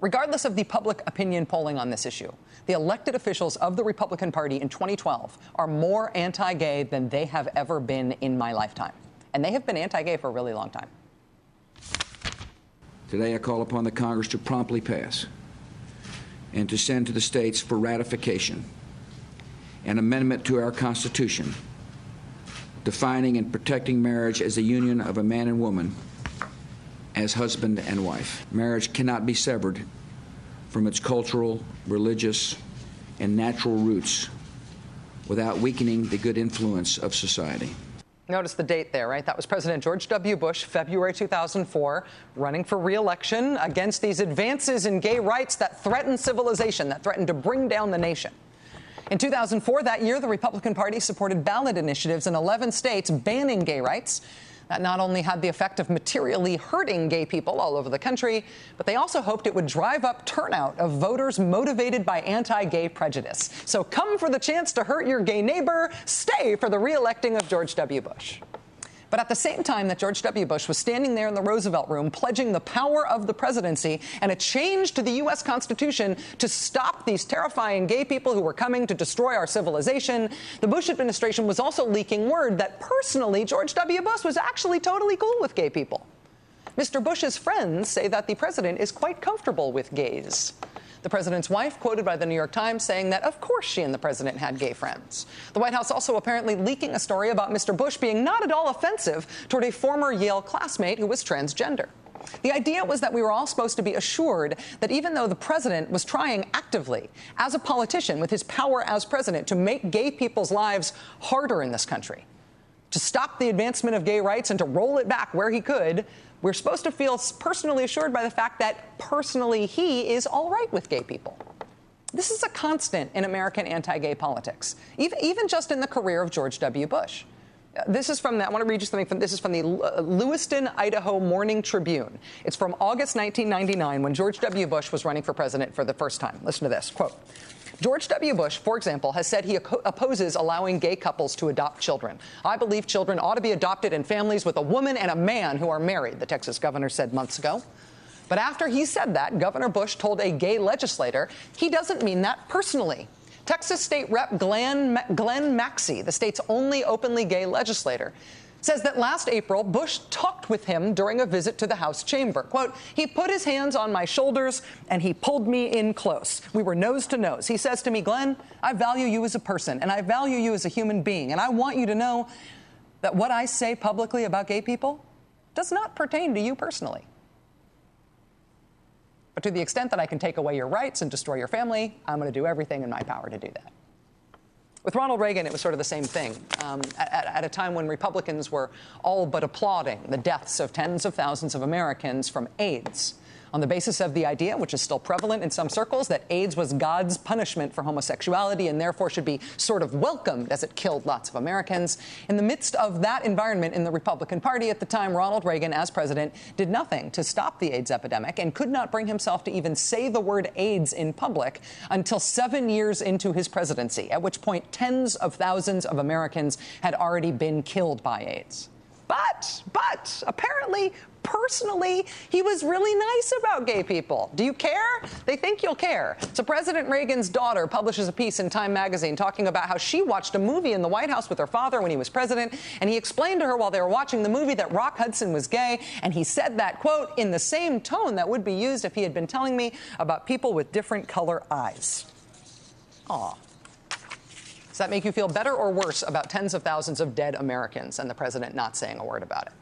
Regardless of the public opinion polling on this issue, the elected officials of the Republican Party in 2012 are more anti-gay than they have ever been in my lifetime. And they have been anti-gay for a really long time. Today, I call upon the Congress to promptly pass and to send to the states for ratification an amendment to our Constitution defining and protecting marriage as a union of a man and woman as husband and wife. Marriage cannot be severed from its cultural, religious, and natural roots without weakening the good influence of society. Notice the date there, right? That was President George W. Bush, February 2004, running for re-election against these advances in gay rights that threaten civilization, that threaten to bring down the nation. In 2004, that year, the Republican Party supported ballot initiatives in 11 states banning gay rights. That not only had the effect of materially hurting gay people all over the country, but they also hoped it would drive up turnout of voters motivated by anti-gay prejudice. So come for the chance to hurt your gay neighbor, stay for the re-electing of George W. Bush. But at the same time that George W. Bush was standing there in the Roosevelt Room pledging the power of the presidency and a change to the U.S. Constitution to stop these terrifying gay people who were coming to destroy our civilization, the Bush administration was also leaking word that personally George W. Bush was actually totally cool with gay people. Mr. Bush's friends say that the president is quite comfortable with gays. The president's wife, quoted by the New York Times, saying that, of course, she and the president had gay friends. The White House also apparently leaking a story about Mr. Bush being not at all offensive toward a former Yale classmate who was transgender. The idea was that we were all supposed to be assured that even though the president was trying actively, as a politician with his power as president, to make gay people's lives harder in this country, to stop the advancement of gay rights and to roll it back where he could, we're supposed to feel personally assured by the fact that personally he is all right with gay people. This is a constant in American anti-gay politics, even just in the career of George W. Bush. This is from I want to read you something from, this is from the Lewiston, Idaho Morning Tribune. It's from August 1999 when George W. Bush was running for president for the first time. Listen to this, quote, George W. Bush, for example, has said he opposes allowing gay couples to adopt children. I believe children ought to be adopted in families with a woman and a man who are married, the Texas governor said months ago. But after he said that, Governor Bush told a gay legislator he doesn't mean that personally. Texas State Rep Glenn Maxey, the state's only openly gay legislator, says that last April, Bush talked with him during a visit to the House chamber. Quote, he put his hands on my shoulders and he pulled me in close. We were nose to nose. He says to me, Glenn, I value you as a person and I value you as a human being. And I want you to know that what I say publicly about gay people does not pertain to you personally. But to the extent that I can take away your rights and destroy your family, I'm going to do everything in my power to do that. With Ronald Reagan, it was sort of the same thing. At a time when Republicans were all but applauding the deaths of tens of thousands of Americans from AIDS, on the basis of the idea, which is still prevalent in some circles, that AIDS was God's punishment for homosexuality and therefore should be sort of welcomed as it killed lots of Americans. In the midst of that environment in the Republican Party at the time, Ronald Reagan, as president, did nothing to stop the AIDS epidemic and could not bring himself to even say the word AIDS in public until 7 years into his presidency, at which point tens of thousands of Americans had already been killed by AIDS. But apparently, personally, he was really nice about gay people. Do you care? They think you'll care. So President Reagan's daughter publishes a piece in Time magazine talking about how she watched a movie in the White House with her father when he was president, and he explained to her while they were watching the movie that Rock Hudson was gay, and he said that, quote, in the same tone that would be used if he had been telling me about people with different color eyes. Aw. Does that make you feel better or worse about tens of thousands of dead Americans and the president not saying a word about it?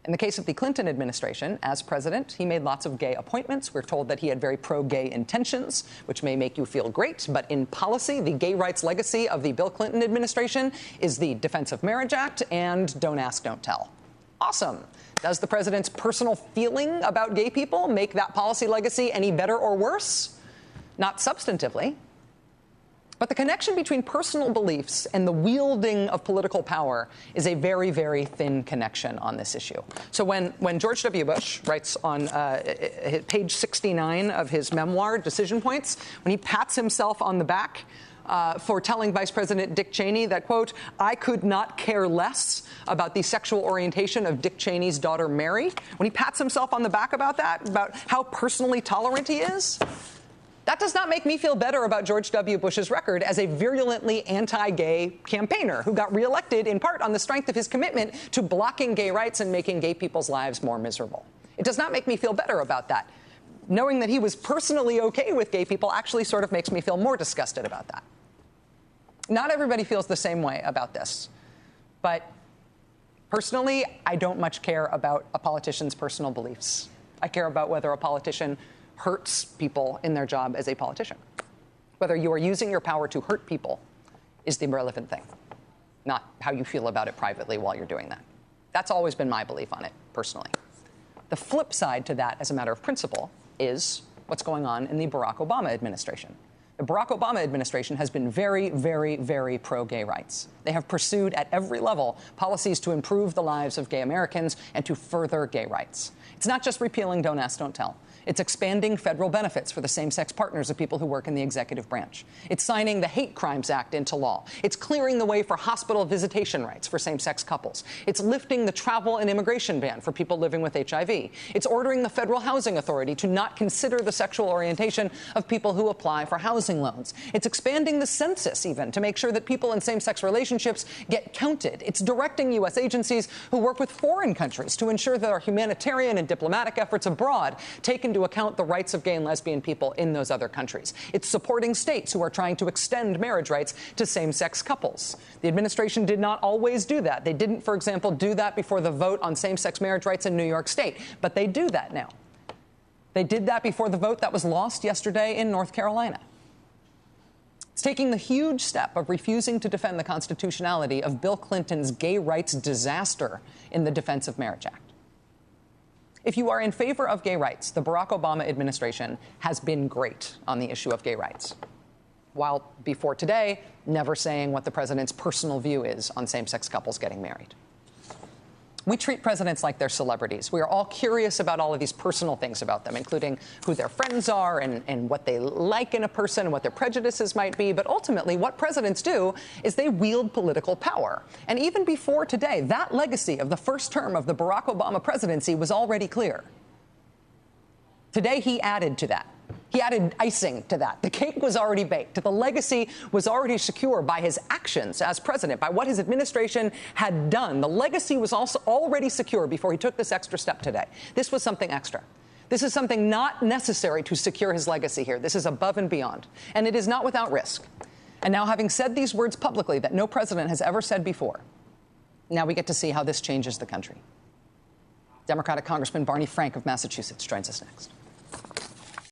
In the case of the Clinton administration, as president, he made lots of gay appointments. We're told that he had very pro-gay intentions, which may make you feel great. But in policy, the gay rights legacy of the Bill Clinton administration is the Defense of Marriage Act and Don't Ask, Don't Tell. Awesome. Does the president's personal feeling about gay people make that policy legacy any better or worse? Not substantively. But the connection between personal beliefs and the wielding of political power is a very, very thin connection on this issue. So when George W. Bush writes on page 69 of his memoir, Decision Points, when he pats himself on the back for telling Vice President Dick Cheney that, quote, I could not care less about the sexual orientation of Dick Cheney's daughter, Mary. When he pats himself on the back about that, about how personally tolerant he is, that does not make me feel better about George W. Bush's record as a virulently anti-gay campaigner who got reelected in part on the strength of his commitment to blocking gay rights and making gay people's lives more miserable. It does not make me feel better about that. Knowing that he was personally okay with gay people actually sort of makes me feel more disgusted about that. Not everybody feels the same way about this, but personally, I don't much care about a politician's personal beliefs. I care about whether a politician hurts people in their job as a politician. Whether you are using your power to hurt people is the relevant thing, not how you feel about it privately while you're doing that. That's always been my belief on it, personally. The flip side to that, as a matter of principle, is what's going on in the Barack Obama administration. The Barack Obama administration has been very, very, very pro-gay rights. They have pursued at every level policies to improve the lives of gay Americans and to further gay rights. It's not just repealing Don't Ask, Don't Tell. It's expanding federal benefits for the same-sex partners of people who work in the executive branch. It's signing the Hate Crimes Act into law. It's clearing the way for hospital visitation rights for same-sex couples. It's lifting the travel and immigration ban for people living with HIV. It's ordering the Federal Housing Authority to not consider the sexual orientation of people who apply for housing loans. It's expanding the census, even, to make sure that people in same-sex relationships get counted. It's directing U.S. agencies who work with foreign countries to ensure that our humanitarian and diplomatic efforts abroad take into account the rights of gay and lesbian people in those other countries. It's supporting states who are trying to extend marriage rights to same-sex couples. The administration did not always do that. They didn't, for example, do that before the vote on same-sex marriage rights in New York State, but they do that now. They did that before the vote that was lost yesterday in North Carolina. It's taking the huge step of refusing to defend the constitutionality of Bill Clinton's gay rights disaster in the Defense of Marriage Act. If you are in favor of gay rights, the Barack Obama administration has been great on the issue of gay rights, while before today, never saying what the president's personal view is on same-sex couples getting married. We treat presidents like they're celebrities. We are all curious about all of these personal things about them, including who their friends are and what they like in a person and what their prejudices might be. But ultimately, what presidents do is they wield political power. And even before today, that legacy of the first term of the Barack Obama presidency was already clear. Today, he added to that. He added icing to that. The cake was already baked. The legacy was already secure by his actions as president, by what his administration had done. The legacy was also already secure before he took this extra step today. This was something extra. This is something not necessary to secure his legacy here. This is above and beyond. And it is not without risk. And now, having said these words publicly that no president has ever said before, now we get to see how this changes the country. Democratic Congressman Barney Frank of Massachusetts joins us next.